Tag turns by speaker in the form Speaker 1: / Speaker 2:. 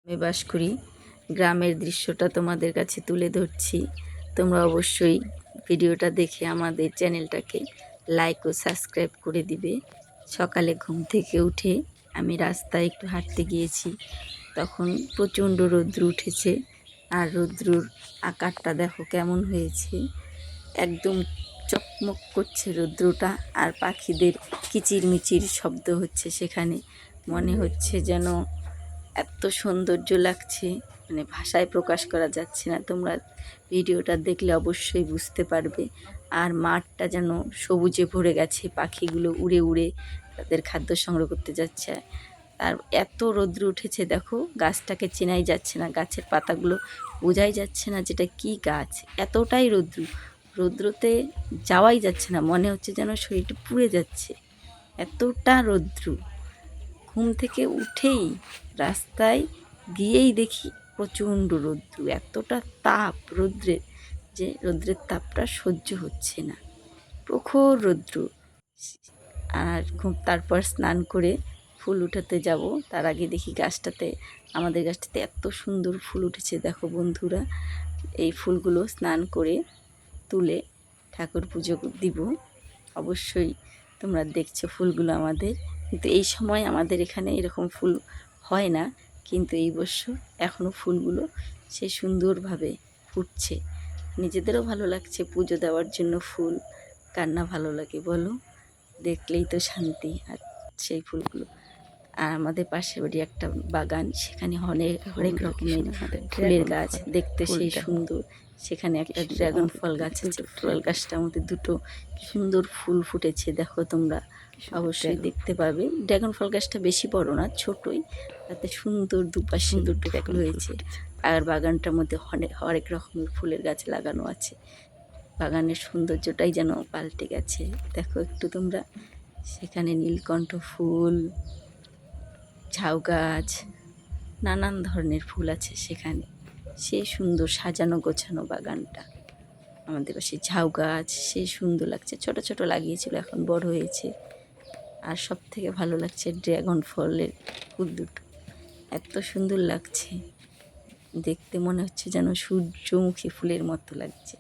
Speaker 1: আমি বাস করি, গ্রামের দৃশ্যটা তোমাদের কাছে তুলে ধরছি। তোমরা অবশ্যই ভিডিওটা দেখে আমাদের চ্যানেলটাকে লাইক ও সাবস্ক্রাইব করে দিবে। সকালে ঘুম থেকে উঠে আমি রাস্তায় একটু হাঁটতে গিয়েছি, তখন প্রচণ্ড রৌদ্র উঠেছে। আর রৌদ্রুর আকারটা দেখো কেমন হয়েছে, একদম চকমক করছে রৌদ্রটা। আর পাখিদের কিচিরমিচির শব্দ হচ্ছে, সেখানে মনে হচ্ছে যেন এত সৌন্দর্য লাগছে, মানে ভাষায় প্রকাশ করা যাচ্ছে না। তোমরা ভিডিওটা দেখলে অবশ্যই বুঝতে পারবে। আর মাঠটা যেন সবুজে ভরে গেছে, পাখিগুলো উড়ে উড়ে তাদের খাদ্য সংগ্রহ করতে যাচ্ছে। আর এত রৌদ্র উঠেছে দেখো, গাছটাকে চেনাই যাচ্ছে না, গাছের পাতাগুলো বোঝাই যাচ্ছে না যেটা কি গাছ। এতটাই রৌদ্রতে যাওয়াই যাচ্ছে না, মনে হচ্ছে যেন শরীরটা পুড়ে যাচ্ছে, এতটা রৌদ্র। ঘুম থেকে উঠেই রাস্তায় গিয়েই দেখি প্রচণ্ড রৌদ্র, এতটা তাপ রৌদ্রের যে রৌদ্রের তাপটা সহ্য হচ্ছে না, প্রখর রৌদ্র। আর তারপর স্নান করে ফুল উঠাতে যাব, তার আগে দেখি গাছটাতে, আমাদের গাছটাতে এত সুন্দর ফুল উঠেছে দেখো বন্ধুরা। এই ফুলগুলো স্নান করে তুলে ঠাকুর পুজো দিব। অবশ্যই তোমরা দেখছো ফুলগুলো আমাদের, কিন্তু এই সময় আমাদের এখানে এরকম ফুল হয় না, কিন্তু এই বছর এখনও ফুলগুলো সে সুন্দরভাবে ফুটছে। নিজেদেরও ভালো লাগছে পুজো দেওয়ার জন্য ফুল, কার না ভালো লাগে বলো, দেখলেই তো শান্তি। আর সেই ফুলগুলো, আর আমাদের পাশের বাড়ি একটা বাগান, সেখানে হরেক রকমের ফুলের গাছ, দেখতে সেই সুন্দর। সেখানে একটা ড্রাগন ফল গাছ আছে, ফল গাছটার মধ্যে দুটো সুন্দর ফুল ফুটেছে দেখো তোমরা, অবশ্যই দেখতে পাবে। ড্রাগন ফল গাছটা বেশি বড় না, ছোটই, তাতে সুন্দর দুপাশে দুটো ফুল হয়েছে। আর বাগানটার মধ্যে হরেক রকমের ফুলের গাছ লাগানো আছে। বাগানের সৌন্দর্যটাই যেন পাল্টে গেছে, দেখো একটু তোমরা। সেখানে নীলকণ্ঠ ফুল, ঝাউ গাছ, নানান ধরনের ফুল আছে সেখানে। সেই সুন্দর সাজানো গোছানো বাগানটা। আমাদের পাশে ঝাউ গাছ, সেই সুন্দর লাগছে, ছোট ছোট লাগিয়েছিল, এখন বড় হয়েছে। আর সব থেকে ভালো লাগছে ড্রাগন ফলের ফুল দুটো, এত সুন্দর লাগছে দেখতে, মনে হচ্ছে যেন সূর্যমুখী ফুলের মতো লাগছে।